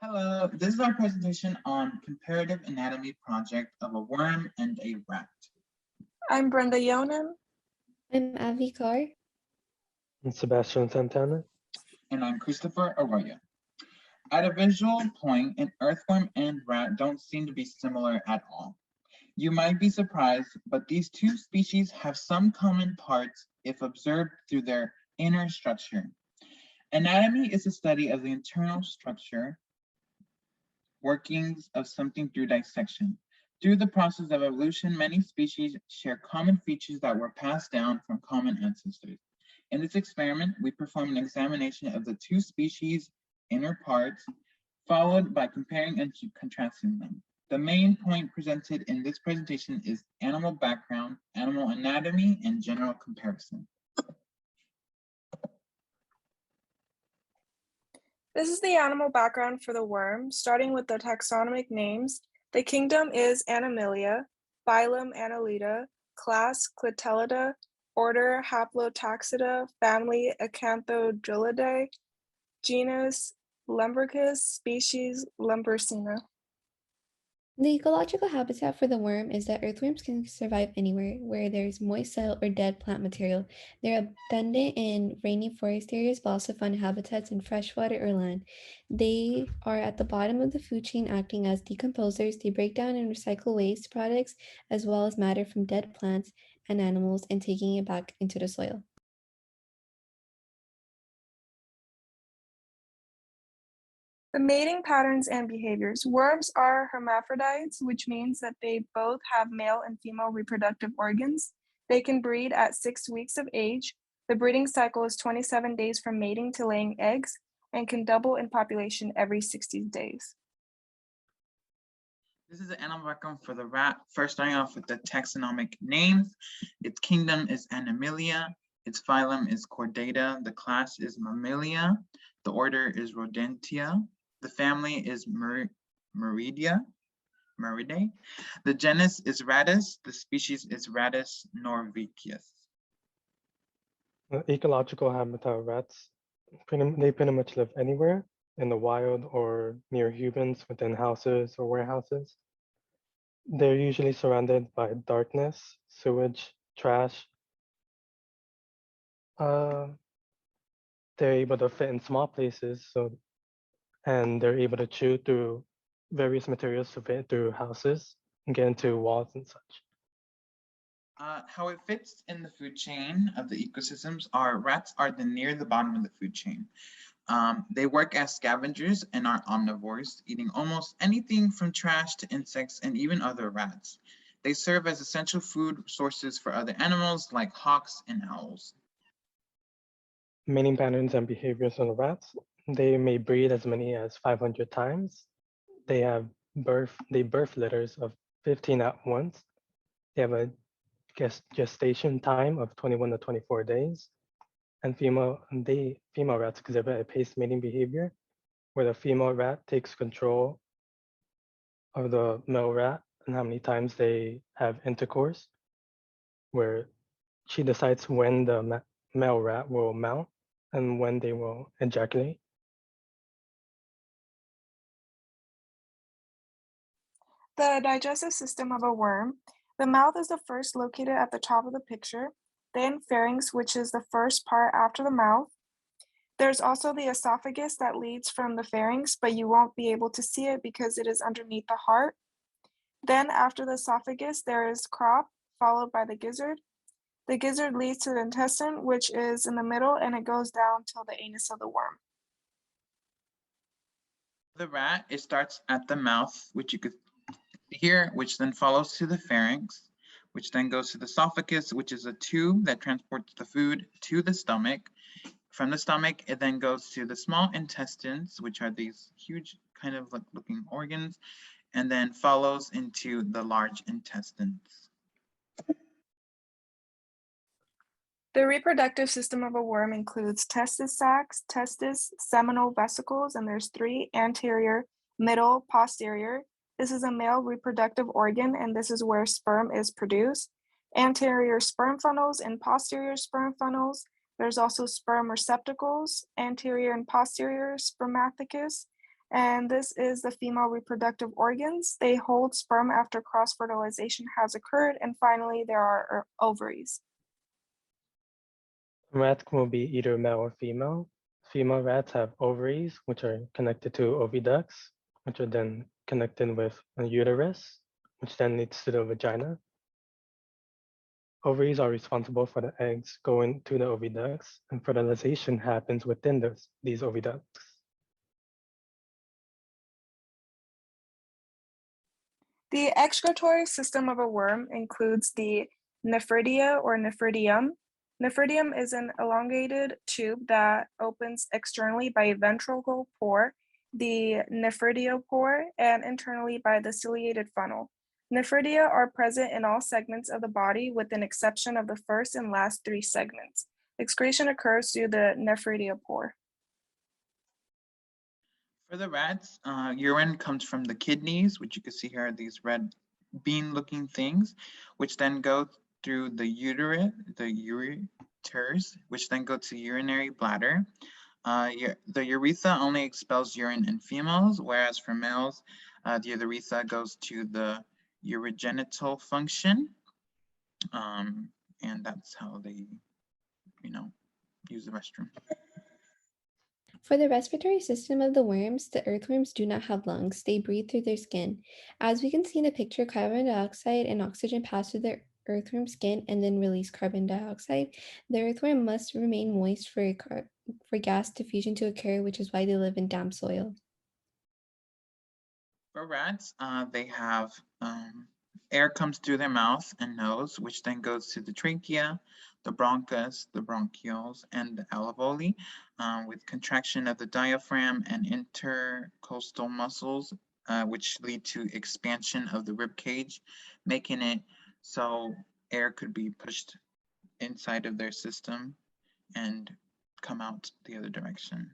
Hello, this is our presentation on comparative anatomy project of a worm and a rat. I'm Brenda Yonan. I'm Avi Carr. And Sebastian Santana. And I'm Christopher Arroyo. At a visual point, an earthworm and rat don't seem to be similar at all. You might be surprised, but these two species have some common parts if observed through their inner structure. Anatomy is a study of the internal structure, workings of something through dissection. Through the process of evolution, many species share common features that were passed down from common ancestors. In this experiment, we perform an examination of the two species' inner parts, followed by comparing and contrasting them. The main point presented in this presentation is animal background, animal anatomy, and general comparison. This is the animal background for the worm, starting with the taxonomic names. The kingdom is Animalia, phylum Annelida, class Clitellida, order Haplotaxida, family Acanthodrylidae, genus Lumbricus, species Lumbricina. The ecological habitat for the worm is that earthworms can survive anywhere where there's moist soil or dead plant material. They're abundant in rainy forest areas, but also find habitats in freshwater or land. They are at the bottom of the food chain, acting as decomposers. They break down and recycle waste products as well as matter from dead plants and animals and taking it back into the soil. The mating patterns and behaviors. Worms are hermaphrodites, which means that they both have male and female reproductive organs. They can breed at 6 weeks of age. The breeding cycle is 27 days from mating to laying eggs and can double in population every 60 days. This is the animal background for the rat. First, starting off with the taxonomic names. Its kingdom is Animalia. Its phylum is Chordata. The class is Mammalia. The order is Rodentia. The family is Muridae. The genus is Rattus. The species is Rattus norvegicus. The ecological habitat of rats, they pretty much live anywhere in the wild or near humans within houses or warehouses. They're usually surrounded by darkness, sewage, trash. They're able to fit in small places, and they're able to chew through various materials to fit through houses and get into walls and such. How it fits in the food chain of the ecosystems are rats are near the bottom of the food chain. They work as scavengers and are omnivores, eating almost anything from trash to insects and even other rats. They serve as essential food sources for other animals like hawks and owls. Mating patterns and behaviors on the rats. They may breed as many as 500 times. They birth litters of 15 at once. They have a gestation time of 21 to 24 days. And female rats exhibit a paced mating behavior where the female rat takes control of the male rat and how many times they have intercourse, where she decides when the male rat will mount and when they will ejaculate. The digestive system of a worm. The mouth is the first located at the top of the picture, then pharynx, which is the first part after the mouth. There's also the esophagus that leads from the pharynx, but you won't be able to see it because it is underneath the heart. Then after the esophagus, there is crop, followed by the gizzard. The gizzard leads to the intestine, which is in the middle, and it goes down till the anus of the worm. The rat, it starts at the mouth, which you could see here, which then follows to the pharynx, which then goes to the esophagus, which is a tube that transports the food to the stomach. From the stomach, it then goes to the small intestines, which are these huge kind of like looking organs, and then follows into the large intestines. The reproductive system of a worm includes testis sacs, testis, seminal vesicles, and there's 3: anterior, middle, posterior. This is a male reproductive organ, and this is where sperm is produced. Anterior sperm funnels and posterior sperm funnels. There's also sperm receptacles, anterior and posterior spermathecus, And this is the female reproductive organs. They hold sperm after cross-fertilization has occurred. And finally, there are ovaries. Rats will be either male or female. Female rats have ovaries, which are connected to oviducts, which are then connected with a uterus, which then leads to the vagina. Ovaries are responsible for the eggs going to the oviducts, and fertilization happens within these oviducts. The excretory system of a worm includes the nephridia or nephridium. Nephridium is an elongated tube that opens externally by a ventricle pore, the nephridiopore, and internally by the ciliated funnel. Nephridia are present in all segments of the body with an exception of the first and last three segments. Excretion occurs through the nephridiopore. For the rats, urine comes from the kidneys, which you can see here are these red bean-looking things, which then go through the ureters, which then go to urinary bladder. The urethra only expels urine in females, whereas for males, the urethra goes to the urogenital function, and that's how they, use the restroom. For the respiratory system of the worms, the earthworms do not have lungs. They breathe through their skin. As we can see in the picture, carbon dioxide and oxygen pass through the earthworm skin and then release carbon dioxide. The earthworm must remain moist for gas diffusion to occur, which is why they live in damp soil. For rats, they have air comes through their mouth and nose, which then goes to the trachea, the bronchus, the bronchioles, and the alveoli, with contraction of the diaphragm and intercostal muscles, which lead to expansion of the rib cage, making it so air could be pushed inside of their system and come out the other direction.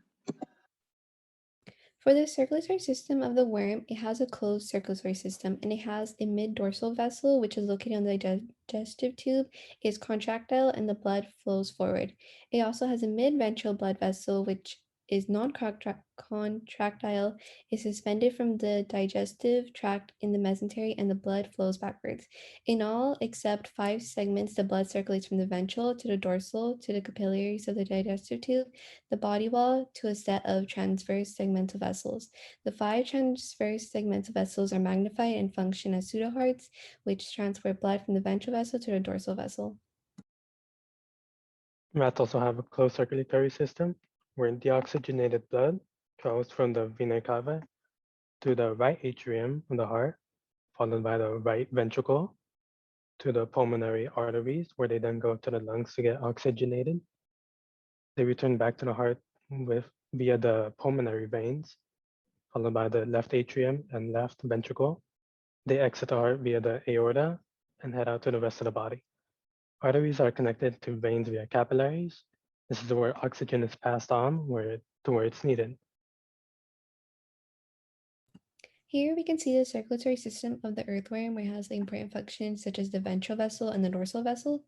For the circulatory system of the worm, it has a closed circulatory system and it has a mid-dorsal vessel, which is located on the digestive tube, is contractile and the blood flows forward. It also has a mid-ventral blood vessel, which is non-contractile, is suspended from the digestive tract in the mesentery, and the blood flows backwards. In all, except 5 segments, the blood circulates from the ventral to the dorsal to the capillaries of the digestive tube, the body wall, to a set of transverse segmental vessels. The 5 transverse segmental vessels are magnified and function as pseudohearts, which transport blood from the ventral vessel to the dorsal vessel. Rats also have a closed circulatory system where deoxygenated blood travels from the vena cava to the right atrium of the heart, followed by the right ventricle, to the pulmonary arteries, where they then go to the lungs to get oxygenated. They return back to the heart via the pulmonary veins, followed by the left atrium and left ventricle. They exit the heart via the aorta and head out to the rest of the body. Arteries are connected to veins via capillaries. This is where oxygen is passed on to where it's needed. Here we can see the circulatory system of the earthworm, where it has important functions such as the ventral vessel and the dorsal vessel.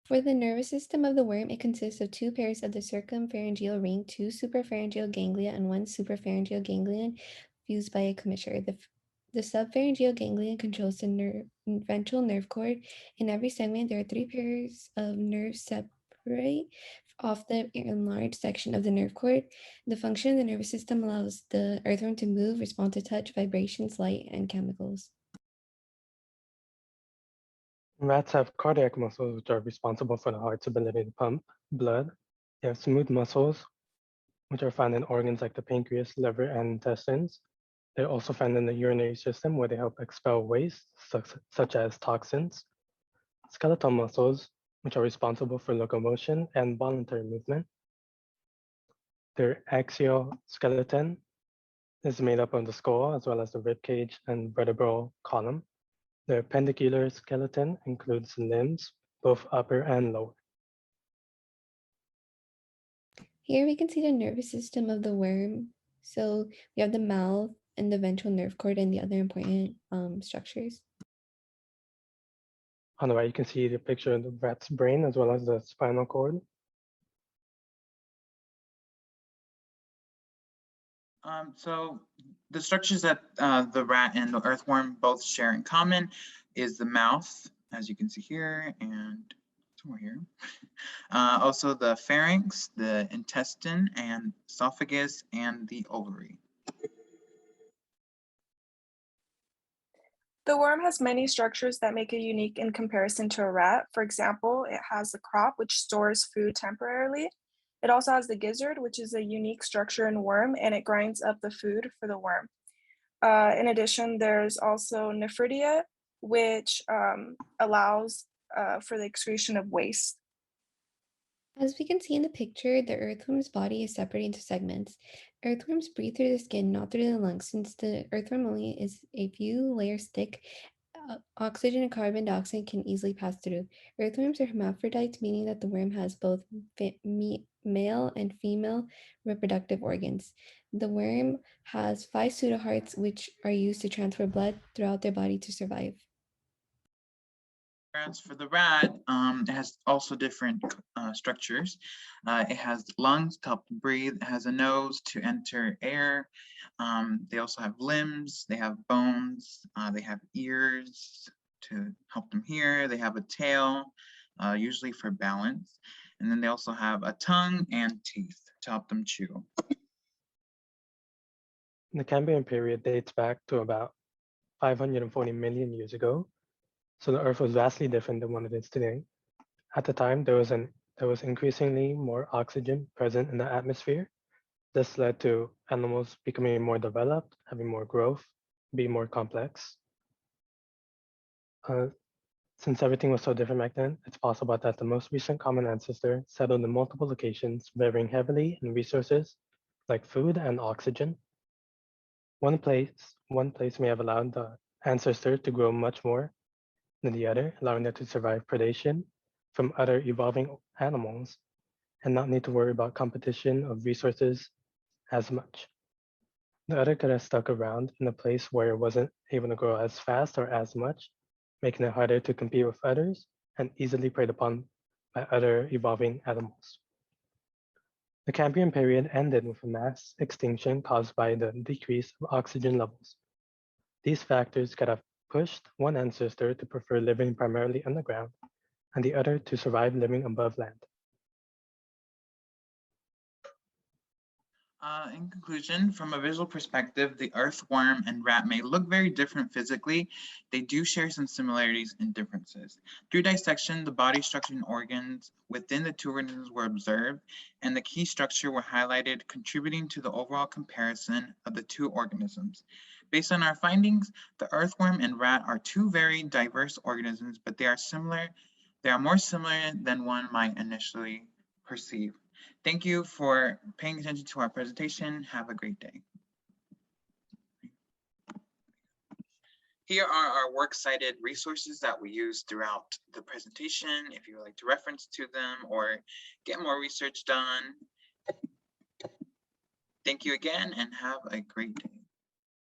For the nervous system of the worm, it consists of 2 pairs of the circumpharyngeal ring, 2 suprapharyngeal ganglia, and 1 suprapharyngeal ganglion fused by a commissure. The subpharyngeal ganglion controls the ventral nerve cord. In every segment, there are 3 pairs of nerves separate off the enlarged section of the nerve cord. The function of the nervous system allows the earthworm to move, respond to touch, vibrations, light, and chemicals. Rats have cardiac muscles, which are responsible for the heart's ability to pump blood. They have smooth muscles, which are found in organs like the pancreas, liver, and intestines. They're also found in the urinary system, where they help expel waste, such as toxins. Skeletal muscles, which are responsible for locomotion and voluntary movement. Their axial skeleton is made up of the skull, as well as the rib cage and vertebral column. The appendicular skeleton includes limbs, both upper and lower. Here we can see the nervous system of the worm. So we have the mouth, and the ventral nerve cord and the other important structures. On the right, you can see the picture of the rat's brain as well as the spinal cord. So the structures that the rat and the earthworm both share in common is the mouth, as you can see here, and somewhere here. Also the pharynx, the intestine and esophagus, and the ovary. The worm has many structures that make it unique in comparison to a rat. For example, it has the crop, which stores food temporarily. It also has the gizzard, which is a unique structure in worm, and it grinds up the food for the worm. In addition, there's also nephridia, which allows for the excretion of waste. As we can see in the picture, the earthworm's body is separated into segments. Earthworms breathe through the skin, not through the lungs. Since the earthworm only is a few layers thick, oxygen and carbon dioxide can easily pass through. Earthworms are hermaphrodites, meaning that the worm has both male and female reproductive organs. The worm has 5 pseudohearts, which are used to transfer blood throughout their body to survive. Whereas for the rat, it has also different structures. It has lungs to help breathe. It has a nose to enter air. They also have limbs. They have bones. They have ears to help them hear. They have a tail, usually for balance. And then they also have a tongue and teeth to help them chew. The Cambrian period dates back to about 540 million years ago. So the Earth was vastly different than what it is today. At the time, there was increasingly more oxygen present in the atmosphere. This led to animals becoming more developed, having more growth, being more complex. Since everything was so different back then, it's possible that the most recent common ancestor settled in multiple locations, varying heavily in resources like food and oxygen. One place may have allowed the ancestor to grow much more than the other, allowing them to survive predation from other evolving animals and not need to worry about competition of resources as much. The other could have stuck around in a place where it wasn't able to grow as fast or as much, making it harder to compete with others and easily preyed upon by other evolving animals. The Cambrian period ended with a mass extinction caused by the decrease of oxygen levels. These factors could have pushed one ancestor to prefer living primarily underground and the other to survive living above land. In conclusion, from a visual perspective, the earthworm and rat may look very different physically. They do share some similarities and differences. Through dissection, the body structure and organs within the two organisms were observed, and the key structure were highlighted, contributing to the overall comparison of the two organisms. Based on our findings, the earthworm and rat are two very diverse organisms, but they are similar. They are more similar than one might initially perceive. Thank you for paying attention to our presentation. Have a great day. Here are our works cited resources that we use throughout the presentation, if you would like to reference to them or get more research done. Thank you again and have a great day.